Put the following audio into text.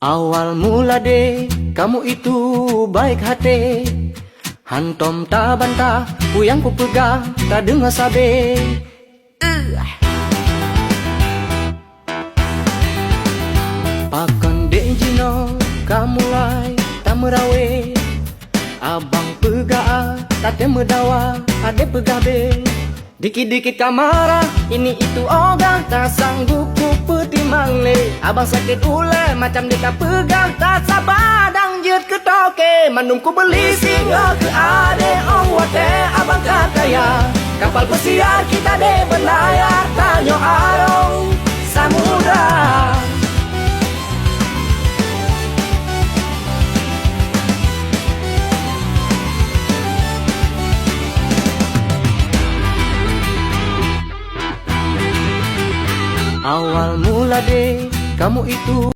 Awal mula deh, kamu itu baik hati. Hantom tak bantah, ku yang ku pegang, tak dengar sabe. Pakan dek jino, kamu mulai tak merawe. Abang pegah, tak temedawa, ade pegah be. Dikit-dikit kamara, ini itu ogah, tak sanggup ku petimang le. Abang sakit ule, macam dia pegang, tak sabar dang jet ke toke. Manum ku beli singa ke ade, ong wate abang kata ya. Kapal pesiar kita de berlayar, tanyo arong samudra. Awal mula deh, kamu itu